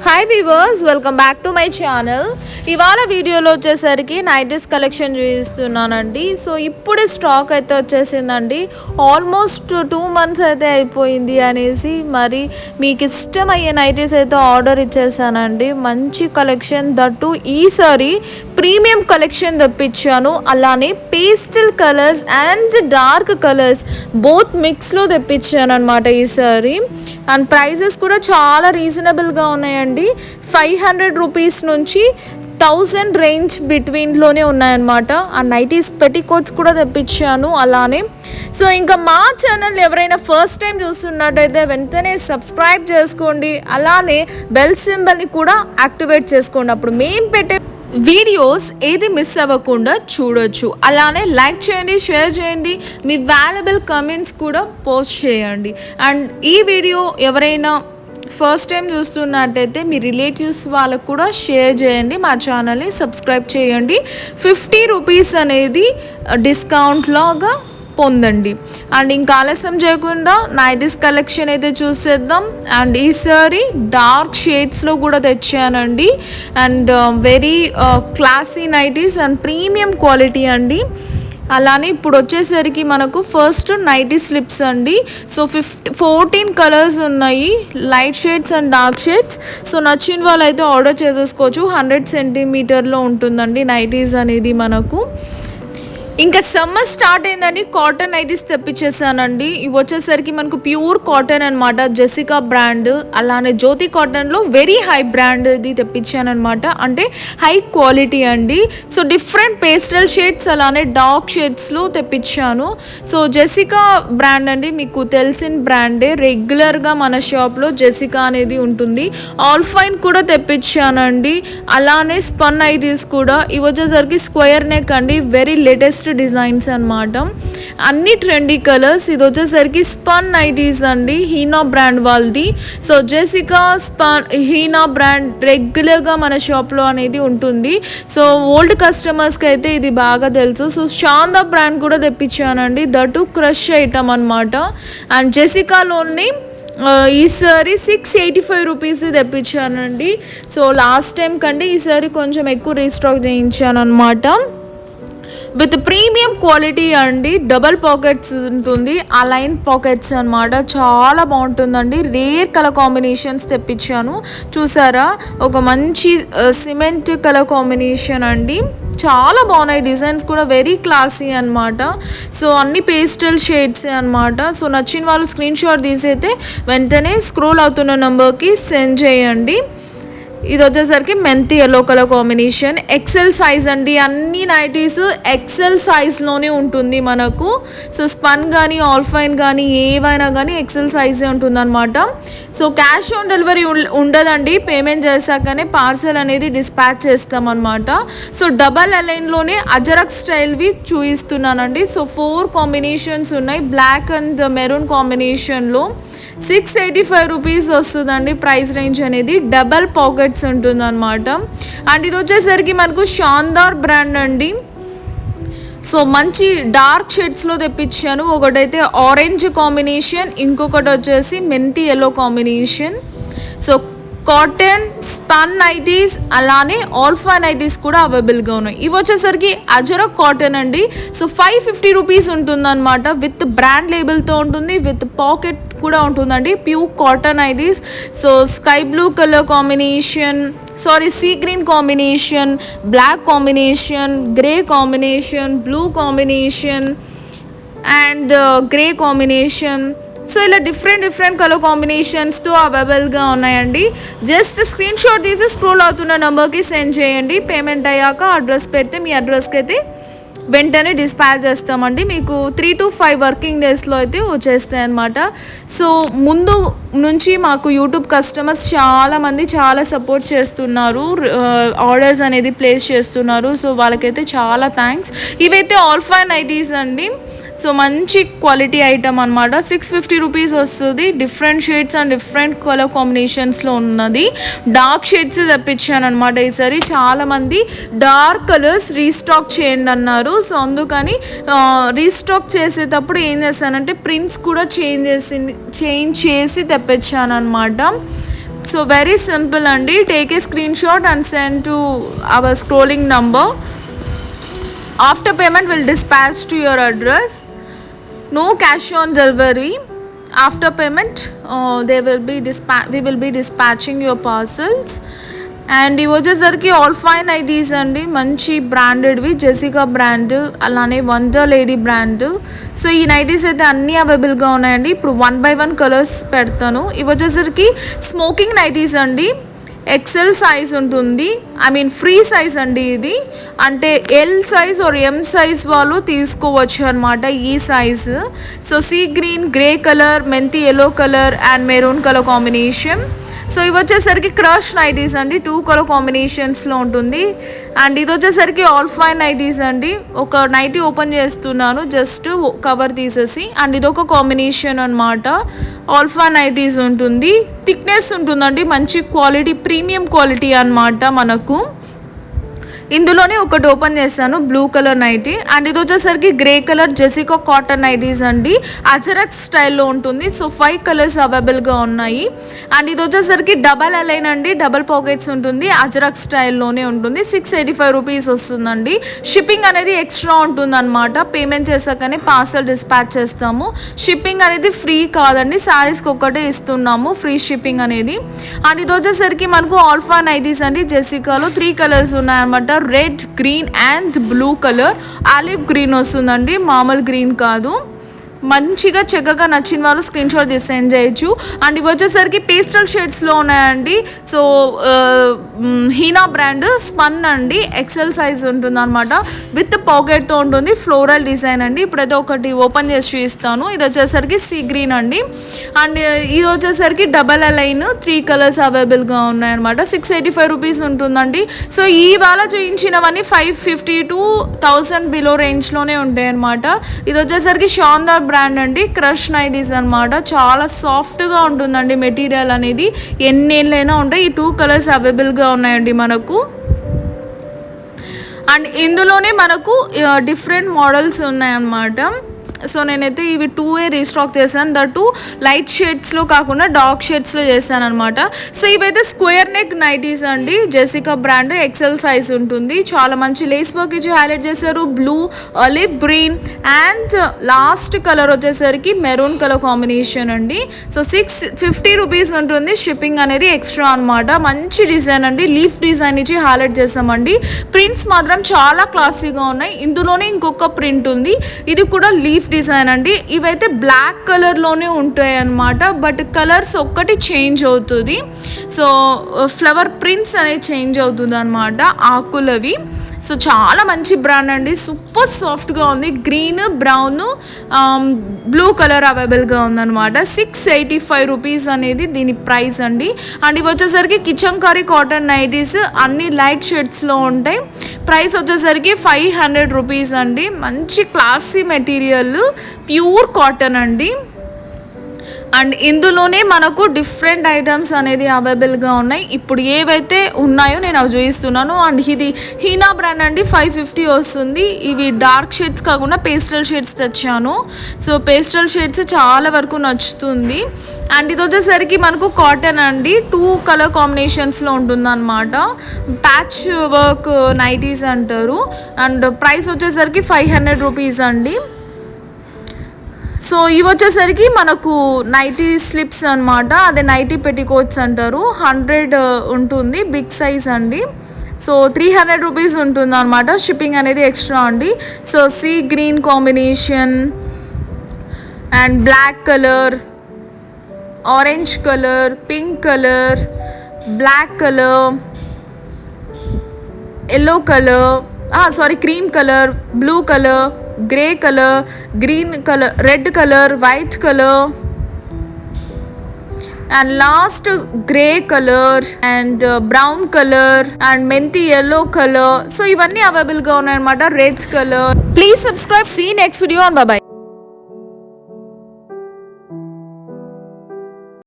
Hi weavers, welcome back to my channel. ఇవాళ వీడియోలో వచ్చేసరికి నైటీస్ కలెక్షన్ చూపిస్తున్నానండి. సో ఇప్పుడే స్టాక్ అయితే వచ్చేసిందండి. ఆల్మోస్ట్ 2 months అయితే అయిపోయింది అనేసి మరి మీకు ఇష్టమయ్యే నైటీస్ అయితే ఆర్డర్ ఇచ్చేసానండి. మంచి కలెక్షన్, దట్టు ఈసారి ప్రీమియం కలెక్షన్ తెప్పించాను. అలానే pastel colours and dark colours both మిక్స్లో తెప్పించాను అనమాట ఈసారి. అండ్ ప్రైజెస్ కూడా చాలా రీజనబుల్గా ఉన్నాయండి. 500 రూపీస్ నుంచి 1000 రేంజ్ బిట్వీన్లోనే ఉన్నాయన్నమాట. ఆ నైటీస్ పెట్టికోట్స్ కూడా తెప్పించాను అలానే. సో ఇంకా మా ఛానల్ ఎవరైనా ఫస్ట్ టైం చూస్తున్నట్టయితే వెంటనే సబ్స్క్రైబ్ చేసుకోండి. అలానే బెల్ సింబల్ని కూడా యాక్టివేట్ చేసుకోండి. అప్పుడు మేము పెట్టే వీడియోస్ ఏది మిస్ అవ్వకుండా చూడొచ్చు. అలానే లైక్ చేయండి, షేర్ చేయండి, మీ వాల్యుబుల్ కమెంట్స్ కూడా పోస్ట్ చేయండి. అండ్ ఈ వీడియో ఎవరైనా ఫస్ట్ టైం చూస్తున్నట్టయితే మీ రిలేటివ్స్ వాళ్ళకు కూడా షేర్ చేయండి. మా ఛానల్ని సబ్స్క్రైబ్ చేయండి. 50 రూపీస్ అనేది డిస్కౌంట్ లాగా పొందండి. అండ్ ఇంకా ఆలస్యం చేయకుండా నైటీస్ కలెక్షన్ అయితే చూసేద్దాం. అండ్ ఈసారి డార్క్ షేడ్స్లో కూడా తెచ్చానండి. And very classy nighties and premium quality అండి. అలానే ఇప్పుడు వచ్చేసరికి మనకు ఫస్ట్ నైటీ స్లిప్స్ అండి. సో 14 కలర్స్ ఉన్నాయి, light shades and dark shades. So నచ్చిన వాళ్ళు అయితే ఆర్డర్ చేసేసుకోవచ్చు. 100 సెంటీమీటర్లో ఉంటుందండి నైటీస్ అనేది మనకు. ఇంకా సమ్మర్ స్టార్ట్ అయిందని కాటన్ నైటీస్ తెప్పించేసానండి. ఇవి వచ్చేసరికి మనకు ప్యూర్ కాటన్ అనమాట, జెసికా బ్రాండ్. అలానే జ్యోతి కాటన్లో వెరీ హై బ్రాండ్ ఇది తెప్పించానమాట, అంటే హై క్వాలిటీ అండి. సో డిఫరెంట్ పేస్టల్ షేడ్స్ అలానే డార్క్ షేడ్స్లో తెప్పించాను. సో జెసికా బ్రాండ్ అండి, మీకు తెలిసిన బ్రాండే. రెగ్యులర్గా మన షాప్లో జెసికా అనేది ఉంటుంది. ఆల్ ఫైన్ కూడా తెప్పించానండి. అలానే స్పన్ నైటీస్ కూడా. ఇవి వచ్చేసరికి స్క్వేర్ నెక్ అండి, వెరీ లేటెస్ట్ డిజైన్స్ అన్నమాట, అన్ని ట్రెండీ కలర్స్. ఇది వచ్చేసరికి స్పన్ నైటీస్ అండి, హీనా బ్రాండ్ వాళ్ళది. So Jessica spun Heena brand రెగ్యులర్గా మన షాప్లో అనేది ఉంటుంది. సో ఓల్డ్ కస్టమర్స్కి అయితే ఇది బాగా తెలుసు. సో శాందా బ్రాండ్ కూడా తెప్పించానండి, దట్టు క్రష్ ఐటమ్ అనమాట. అండ్ జెసికాలోని ఈసారి 685 రూపీస్ తెప్పించానండి. సో లాస్ట్ టైం కంటే ఈసారి కొంచెం ఎక్కువ రీస్టాక్ చేయించాను అనమాట. విత్ ప్రీమియం క్వాలిటీ అండి, డబల్ పాకెట్స్ ఉంటుంది, అలైన్ పాకెట్స్ అనమాట. చాలా బాగుంటుందండి. రేర్ కలర్ కాంబినేషన్స్ తెప్పించాను. చూసారా, ఒక మంచి సిమెంట్ కలర్ కాంబినేషన్ అండి. చాలా బాగున్నాయి, డిజైన్స్ కూడా వెరీ క్లాసీ అనమాట. సో అన్ని పేస్టల్ షేడ్స్ అనమాట. సో నచ్చిన వాళ్ళు స్క్రీన్ షాట్ తీసైతే వెంటనే స్క్రోల్ అవుతున్న నెంబర్కి సెండ్ చేయండి. ఇది వచ్చేసరికి మెంతి yellow colour combination, XL size అండి. అన్ని నైటీస్ ఎక్సెల్ సైజ్లోనే ఉంటుంది మనకు. సో స్పన్ కానీ ఆల్ ఫైన్ కానీ ఏవైనా కానీ ఎక్సెల్ సైజే ఉంటుందన్నమాట. సో క్యాష్ ఆన్ డెలివరీ ఉండదండి, పేమెంట్ చేశాకనే పార్సల్ అనేది డిస్పాచ్ చేస్తామన్నమాట. సో డబల్ అలైన్లోనే అజరక్ స్టైల్వి చూపిస్తున్నానండి. సో 4 కాంబినేషన్స్ ఉన్నాయి, బ్లాక్ అండ్ మెరూన్ కాంబినేషన్లో. 685 రూపీస్ వస్తుందండి ప్రైస్ రేంజ్ అనేది. డబల్ పాకెట్స్ ఉంటుంది అనమాట. అండ్ ఇది వచ్చేసరికి మనకు శాందార్ బ్రాండ్ అండి. సో మంచి డార్క్ షేడ్స్లో తెప్పించాను. ఒకటైతే ఆరెంజ్ కాంబినేషన్, ఇంకొకటి వచ్చేసి మెంతి yellow combination. So cotton spun nighties అలానే ఆల్ఫా నైటీస్ కూడా అవైలబుల్గా ఉన్నాయి. ఇవి వచ్చేసరికి అజరక్ కాటన్ అండి. సో 550 రూపీస్ ఉంటుందన్నమాట. విత్ బ్రాండ్ లేబుల్తో ఉంటుంది, విత్ పాకెట్ కూడా ఉంటుందండి. Pure cotton nighties. So sky blue colour combination, sea green combination, black combination, grey combination, blue combination and grey combination. So ఇలా డిఫరెంట్ కలర్ కాంబినేషన్స్తో అవైలబుల్గా ఉన్నాయండి. జస్ట్ స్క్రీన్ షాట్ తీసి స్క్రోల్ అవుతున్న నెంబర్కి సెండ్ చేయండి. పేమెంట్ అయ్యాక అడ్రస్ పెడితే మీ అడ్రస్కి అయితే వెంటనే డిస్పాచ్ చేస్తామండి. మీకు 3 to 5 వర్కింగ్ డేస్లో అయితే వచ్చేస్తాయి అనమాట. సో ముందు నుంచి మాకు యూట్యూబ్ కస్టమర్స్ చాలామంది చాలా సపోర్ట్ చేస్తున్నారు, ఆర్డర్స్ అనేది ప్లేస్ చేస్తున్నారు. సో వాళ్ళకైతే చాలా థ్యాంక్స్. ఇవైతే ఆల్ ఫైన్ నైటీస్ అండి. సో మంచి క్వాలిటీ ఐటమ్ అనమాట. 650 రూపీస్ వస్తుంది. Different shades and different colour కాంబినేషన్స్లో ఉన్నది. డార్క్ షేడ్స్ తెప్పించాను అనమాట ఈసారి. చాలామంది డార్క్ కలర్స్ రీస్టాక్ చేయండి అన్నారు. సో అందుకని రీస్టాక్ చేసేటప్పుడు ఏం చేశానంటే ప్రింట్స్ కూడా చేంజ్ చేసి తెప్పించాను అనమాట. సో వెరీ సింపుల్ అండి. Take a screen shot and send to our scrolling number. After payment will dispatch to your address. No cash on delivery. After payment, we will be dispatching your parcels. And ఇవి వచ్చేసరికి all fine nighties అండి, మంచి బ్రాండెడ్వి, Jessica brand, అలానే wonder lady brand. So ఈ nighties అయితే అన్నీ అవైలబుల్గా ఉన్నాయండి. ఇప్పుడు 1 by 1 కలర్స్ పెడతాను. ఇవి వచ్చేసరికి స్మోకింగ్ నైటీస్ అండి. ఎక్సెల్ సైజ్ ఉంటుంది, ఫ్రీ సైజ్ అండి ఇది. అంటే L size or M size వాళ్ళు తీసుకోవచ్చు అనమాట ఈ size. So sea green, grey colour, మెంతి yellow colour and maroon colour combination. So ఇవి వచ్చేసరికి క్రష్ నైటీస్ అండి, 2 కలర్ కాంబినేషన్స్లో ఉంటుంది. అండ్ ఇది వచ్చేసరికి ఆల్ ఫైన్ నైటీస్ అండి. ఒక నైటీ ఓపెన్ చేస్తున్నాను జస్ట్ కవర్ తీసేసి. అండ్ ఇదొక కాంబినేషన్ అనమాట. ఆల్ ఫైన్ నైటీస్ ఉంటుంది, థిక్నెస్ ఉంటుందండి, మంచి క్వాలిటీ, ప్రీమియం క్వాలిటీ అనమాట మనకు. ఇందులోనే ఒకటి ఓపెన్ చేస్తాను, బ్లూ కలర్ నైటీ. అండ్ ఇది వచ్చేసరికి grey colour Jessica cotton nighties అండి, అజరక్ స్టైల్లో ఉంటుంది. సో 5 కలర్స్ అవైలబుల్గా ఉన్నాయి. అండ్ ఇది వచ్చేసరికి డబల్ అలైన్ అండి, డబల్ పాకెట్స్ ఉంటుంది, అజరక్ స్టైల్లోనే ఉంటుంది. 685 రూపీస్ వస్తుందండి. షిప్పింగ్ అనేది ఎక్స్ట్రా ఉంటుంది అనమాట. పేమెంట్ చేశాకనే పార్సల్ డిస్పాచ్ చేస్తాము. షిప్పింగ్ అనేది ఫ్రీ కాదండి, శారీస్కి ఒక్కటే ఇస్తున్నాము ఫ్రీ షిప్పింగ్ అనేది. అండ్ ఇది వచ్చేసరికి మనకు ఆల్ఫా నైటీస్ అండి, జెసికాలో 3 కలర్స్ ఉన్నాయన్నమాట. Red, green and blue colour. Olive green వస్తుందండి, మామూలు గ్రీన్ కాదు. మంచిగా చక్కగా నచ్చిన వాళ్ళు స్క్రీన్ షాట్ తీసి సెండ్ చేయొచ్చు. అండ్ ఇవి వచ్చేసరికి పేస్టల్ షేడ్స్లో ఉన్నాయండి. సో హీనా బ్రాండ్ స్పన్ అండి, ఎక్సెల్ సైజ్ ఉంటుంది అనమాట, విత్ పాకెట్తో ఉంటుంది, ఫ్లోరల్ డిజైన్ అండి. ఇప్పుడైతే ఒకటి ఓపెన్ చేసి చూపిస్తాను. ఇది వచ్చేసరికి సీ గ్రీన్ అండి. అండ్ ఇది వచ్చేసరికి డబల్ అలైన్, 3 కలర్స్ అవైలబుల్గా ఉన్నాయన్నమాట. 685 రూపీస్ ఉంటుందండి. సో ఇవాళ చూపించినవన్నీ 550 to 1000 బిలో రేంజ్లోనే ఉంటాయి అనమాట. ఇది వచ్చేసరికి షాందార్ బ్రాండ్ అండి, క్రష్ నైటీస్ అనమాట. చాలా సాఫ్ట్గా ఉంటుందండి మెటీరియల్ అనేది, ఎన్నేళ్ళైనా ఉంటాయి. ఈ 2 కలర్స్ అవైలబుల్గా ఉన్నాయండి మనకు. అండ్ ఇందులోనే మనకు డిఫరెంట్ మోడల్స్ ఉన్నాయన్నమాట. సో నేనైతే ఇవి 2 రీస్టాక్ చేశాను, దట్టు లైట్ షేడ్స్లో కాకుండా డార్క్ షేడ్స్లో చేశాను అనమాట. సో ఇవైతే స్క్వేర్ నెక్ నైటీస్ అండి, జెసికా బ్రాండ్, ఎక్సెల్ సైజ్ ఉంటుంది. చాలా మంచి లేస్ వర్క్ ఇచ్చి హైలైట్ చేశారు. Blue, olive green and last colour వచ్చేసరికి మెరూన్ కలర్ కాంబినేషన్ అండి. సో 650 రూపీస్ ఉంటుంది. షిప్పింగ్ అనేది ఎక్స్ట్రా అనమాట. మంచి డిజైన్ అండి, లీఫ్ డిజైన్ ఇచ్చి హైలైట్ చేసామండి. ప్రింట్స్ మాత్రం చాలా క్లాసీగా ఉన్నాయి. ఇందులోనే ఇంకొక ప్రింట్ ఉంది, ఇది కూడా లీఫ్ డిజైన్ అండి. ఇవైతే బ్లాక్ కలర్లోనే ఉంటాయి అన్నమాట, బట్ కలర్స్ ఒక్కటి చేంజ్ అవుతుంది. సో ఫ్లవర్ ప్రింట్స్ అనేది చేంజ్ అవుతుంది అనమాట, ఆకులవి. సో చాలా మంచి బ్రాండ్ అండి, సూపర్ సాఫ్ట్గా ఉంది. గ్రీన్, బ్రౌన్, బ్లూ కలర్ అవైలబుల్గా ఉందన్నమాట. 685 రూపీస్ అనేది దీని ప్రైస్ అండి. అండ్ ఇవి వచ్చేసరికి కిచెన్ కర్రీ కాటన్ నైటీస్, అన్ని లైట్ షేడ్స్లో ఉంటాయి. ప్రైస్ వచ్చేసరికి 500 రూపీస్ అండి. మంచి క్లాసీ మెటీరియల్, ప్యూర్ కాటన్ అండి. అండ్ ఇందులోనే మనకు డిఫరెంట్ ఐటమ్స్ అనేది అవైలబుల్గా ఉన్నాయి. ఇప్పుడు ఏవైతే ఉన్నాయో నేను అవి చూపిస్తున్నాను. అండ్ ఇది హీనా బ్రాండ్ అండి, 550 వస్తుంది. ఇవి డార్క్ షేడ్స్ కాకుండా పేస్టల్ షేడ్స్ తెచ్చాను. సో పేస్టల్ షేడ్స్ చాలా వరకు నచ్చుతుంది. అండ్ ఇది వచ్చేసరికి మనకు కాటన్ అండి, 2 కలర్ కాంబినేషన్స్లో ఉంటుందన్నమాట. ప్యాచ్ వర్క్ నైటీస్ అంటారు. అండ్ ప్రైస్ వచ్చేసరికి 500 రూపీస్ అండి. సో ఇవి వచ్చేసరికి మనకు నైటీ స్లిప్స్ అనమాట, అదే నైటీ పెట్టికోట్స్ అంటారు. 100 ఉంటుంది, బిగ్ సైజ్ అండి. సో 300 రూపీస్ ఉంటుంది అనమాట. షిప్పింగ్ అనేది ఎక్స్ట్రా అండి. So sea green combination and black colour, orange colour, pink colour, black colour, yellow colour, cream colour, blue colour, grey colour, green colour, red colour, white colour and last grey colour and brown colour and మెంతి yellow colour. So ఇవన్నీ అవైలబుల్గా ఉన్నాయన్నమాట. Red colour. Please subscribe. See next video. Bye.